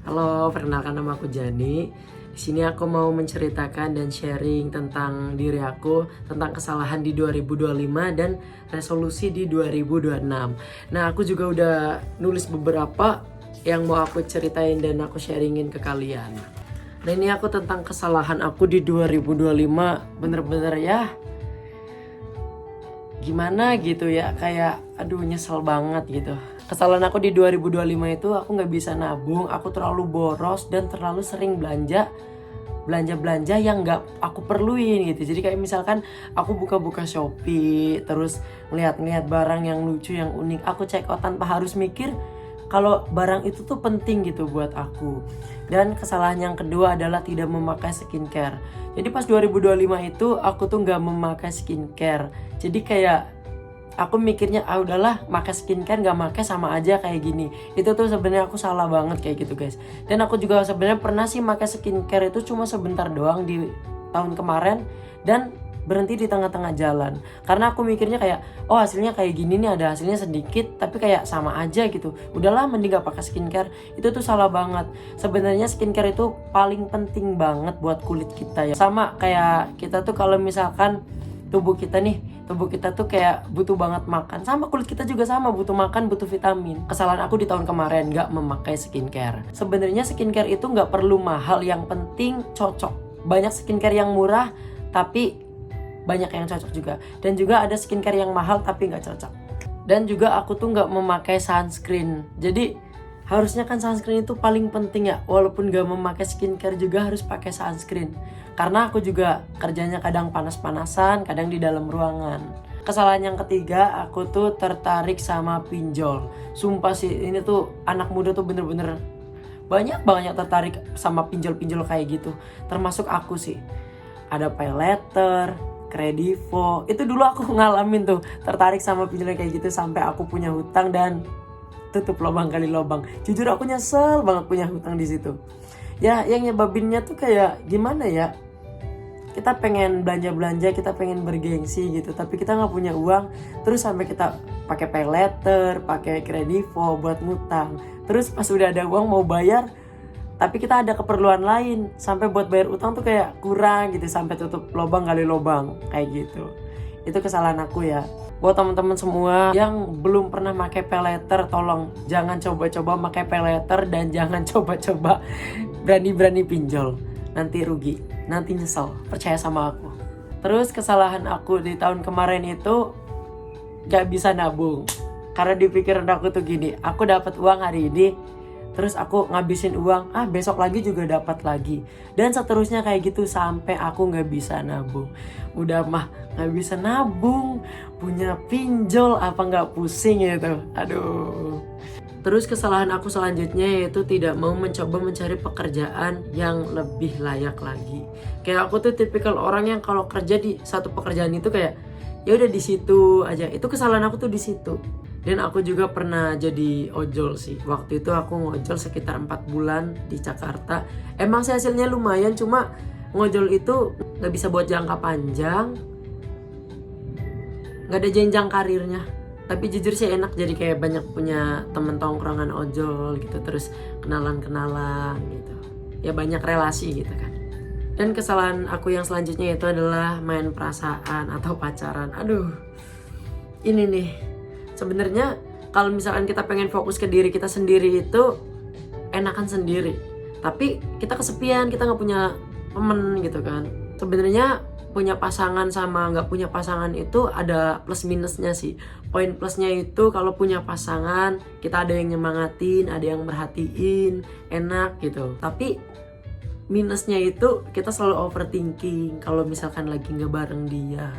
Halo, perkenalkan nama aku Jani. Di sini aku mau menceritakan dan sharing tentang diri aku, tentang kesalahan di 2025 dan resolusi di 2026. Nah, aku juga udah nulis beberapa yang mau aku ceritain dan aku sharingin ke kalian. Nah, ini aku tentang kesalahan aku di 2025, bener-bener ya gimana gitu ya, kayak aduh nyesel banget gitu. Kesalahan aku di 2025 itu aku nggak bisa nabung, aku terlalu boros dan terlalu sering belanja yang nggak aku perluin gitu. Jadi kayak misalkan aku buka-buka Shopee, terus ngeliat-ngeliat barang yang lucu, yang unik, aku check out tanpa harus mikir kalau barang itu tuh penting gitu buat aku. Dan kesalahan yang kedua adalah tidak memakai skincare. Jadi pas 2025 itu aku tuh nggak memakai skincare. Jadi kayak aku mikirnya udahlah, pakai skincare nggak pakai sama aja kayak gini. Itu tuh sebenarnya aku salah banget kayak gitu guys. Dan aku juga sebenarnya pernah sih pakai skincare itu cuma sebentar doang di tahun kemarin dan berhenti di tengah-tengah jalan. Karena aku mikirnya kayak hasilnya kayak gini nih, ada hasilnya sedikit tapi kayak sama aja gitu. Udahlah mending gak pakai skincare. Itu tuh salah banget. Sebenarnya skincare itu paling penting banget buat kulit kita ya. Sama kayak kita tuh kalau misalkan tubuh kita tuh kayak butuh banget makan, sama kulit kita juga sama, butuh makan, butuh vitamin. Kesalahan aku di tahun kemarin gak memakai skincare. Sebenarnya skincare itu gak perlu mahal, yang penting cocok. Banyak skincare yang murah tapi banyak yang cocok juga, dan juga ada skincare yang mahal tapi gak cocok. Dan juga aku tuh gak memakai sunscreen. Jadi harusnya kan sunscreen itu paling penting ya. Walaupun gak memakai skincare juga harus pakai sunscreen. Karena aku juga kerjanya kadang panas-panasan, kadang di dalam ruangan. Kesalahan yang ketiga, aku tuh tertarik sama pinjol. Sumpah sih, ini tuh anak muda tuh bener-bener banyak banget yang tertarik sama pinjol-pinjol kayak gitu. Termasuk aku sih. Ada paylater, kredivo. Itu dulu aku ngalamin tuh, tertarik sama pinjol kayak gitu sampai aku punya hutang dan tutup lubang kali lubang. Jujur aku nyesel banget punya hutang di situ. Ya, yang nyebabinnya tuh kayak gimana ya? Kita pengen belanja-belanja, kita pengen bergengsi gitu, tapi kita nggak punya uang. Terus sampai kita pakai paylater, pakai kredivo buat ngutang. Terus pas udah ada uang mau bayar, tapi kita ada keperluan lain, sampai buat bayar utang tuh kayak kurang gitu, sampai tutup lubang kali lubang kayak gitu. Itu kesalahan aku ya. Buat teman-teman semua yang belum pernah pakai paylater, tolong jangan coba-coba pakai paylater dan jangan coba-coba berani-berani pinjol. Nanti rugi, nanti nyesel, percaya sama aku. Terus kesalahan aku di tahun kemarin itu gak bisa nabung. Karena di pikiran aku tuh gini, aku dapat uang hari ini, terus aku ngabisin uang, besok lagi juga dapat lagi. Dan seterusnya kayak gitu sampai aku gak bisa nabung. Udah mah gak bisa nabung, punya pinjol apa gak pusing gitu. Aduh. Terus kesalahan aku selanjutnya yaitu tidak mau mencoba mencari pekerjaan yang lebih layak lagi. Kayak aku tuh tipikal orang yang kalau kerja di satu pekerjaan itu kayak ya udah di situ aja. Itu kesalahan aku tuh di situ. Dan aku juga pernah jadi ojol sih. Waktu itu aku ngojol sekitar 4 bulan di Jakarta. Emang sih hasilnya lumayan, cuma ngojol itu gak bisa buat jangka panjang, gak ada jenjang karirnya. Tapi jujur sih enak, jadi kayak banyak punya temen tongkrongan ojol gitu, terus kenalan-kenalan gitu. Ya banyak relasi gitu kan. Dan kesalahan aku yang selanjutnya itu adalah main perasaan atau pacaran. Aduh, ini nih. Sebenarnya kalau misalkan kita pengen fokus ke diri kita sendiri itu enakan sendiri. Tapi kita kesepian, kita nggak punya temen gitu kan. Sebenarnya punya pasangan sama nggak punya pasangan itu ada plus minusnya sih. Poin plusnya itu kalau punya pasangan kita ada yang nyemangatin, ada yang merhatiin, enak gitu. Tapi minusnya itu kita selalu overthinking kalau misalkan lagi nggak bareng dia.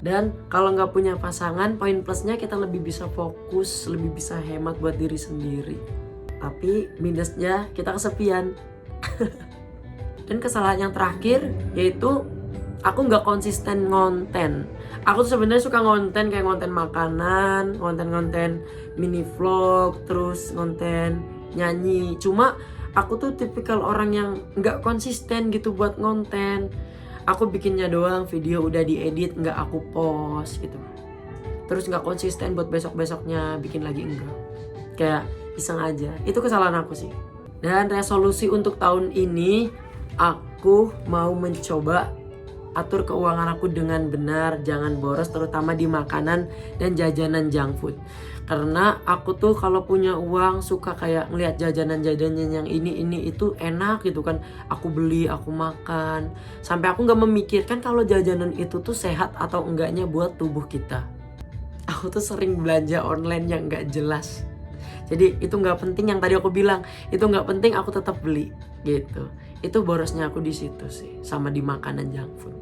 Dan kalau nggak punya pasangan, poin plusnya kita lebih bisa fokus, lebih bisa hemat buat diri sendiri. Tapi minusnya kita kesepian. Dan kesalahan yang terakhir yaitu aku nggak konsisten ngonten. Aku tuh sebenarnya suka ngonten kayak ngonten makanan, ngonten mini vlog, terus ngonten nyanyi. Cuma aku tuh tipikal orang yang nggak konsisten gitu buat ngonten. Aku bikinnya doang, video udah diedit nggak aku post gitu. Terus nggak konsisten buat besok-besoknya bikin lagi, enggak. Kayak iseng aja. Itu kesalahan aku sih. Dan resolusi untuk tahun ini, aku mau mencoba atur keuangan aku dengan benar, jangan boros terutama di makanan dan jajanan junk food. Karena aku tuh kalau punya uang suka kayak ngeliat jajanan-jajanan yang ini itu enak gitu kan. Aku beli, aku makan. Sampai aku gak memikirkan kalau jajanan itu tuh sehat atau enggaknya buat tubuh kita. Aku tuh sering belanja online yang gak jelas. Jadi itu gak penting, yang tadi aku bilang itu gak penting, aku tetap beli gitu. Itu borosnya aku di situ sih, sama di makanan junk food.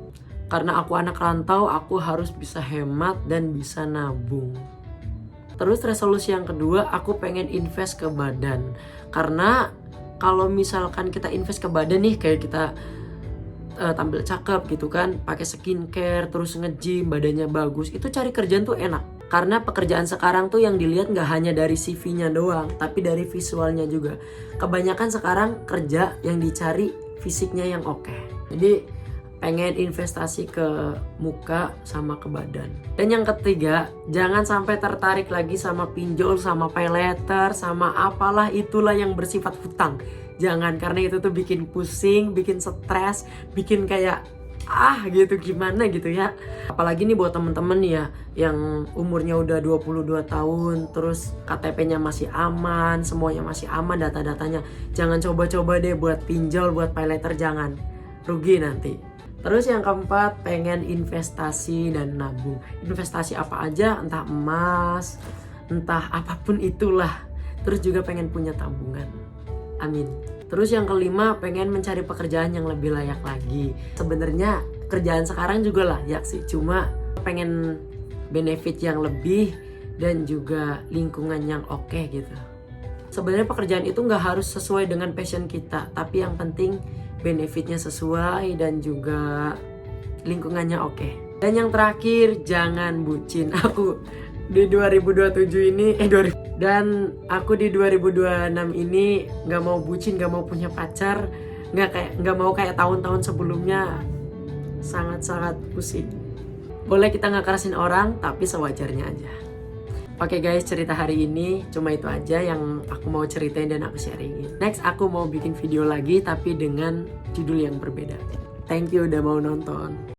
Karena aku anak rantau, aku harus bisa hemat dan bisa nabung. Terus resolusi yang kedua, aku pengen invest ke badan. Karena kalau misalkan kita invest ke badan nih, kayak kita tampil cakep gitu kan, pakai skincare, terus nge-gym, badannya bagus, itu cari kerjaan tuh enak. Karena pekerjaan sekarang tuh yang dilihat gak hanya dari CV-nya doang, tapi dari visualnya juga. Kebanyakan sekarang kerja yang dicari fisiknya yang oke. Jadi pengen investasi ke muka sama ke badan. Dan yang ketiga, jangan sampai tertarik lagi sama pinjol, sama pay letter, sama apalah itulah yang bersifat hutang. Jangan, karena itu tuh bikin pusing, bikin stres, bikin kayak gitu gimana gitu ya. Apalagi nih buat temen-temen ya yang umurnya udah 22 tahun, terus KTP-nya masih aman, semuanya masih aman, data-datanya. Jangan coba-coba deh buat pinjol, buat pay letter, jangan. Rugi nanti. Terus yang keempat, pengen investasi dan nabung. Investasi apa aja, entah emas, entah apapun itulah. Terus juga pengen punya tabungan. Amin. Terus yang kelima, pengen mencari pekerjaan yang lebih layak lagi. Sebenarnya kerjaan sekarang juga layak sih, cuma pengen benefit yang lebih dan juga lingkungan yang oke gitu. Sebenarnya pekerjaan itu nggak harus sesuai dengan passion kita, tapi yang penting benefitnya sesuai dan juga lingkungannya oke. Dan yang terakhir, jangan bucin. Aku di 2027 ini dan aku di 2026 ini nggak mau bucin, nggak mau punya pacar, nggak mau kayak tahun-tahun sebelumnya. Sangat-sangat pusing. Boleh kita nggak kerasin orang, tapi sewajarnya aja. Oke guys, cerita hari ini cuma itu aja yang aku mau ceritain dan aku sharingin. Next aku mau bikin video lagi tapi dengan judul yang berbeda. Thank you udah mau nonton.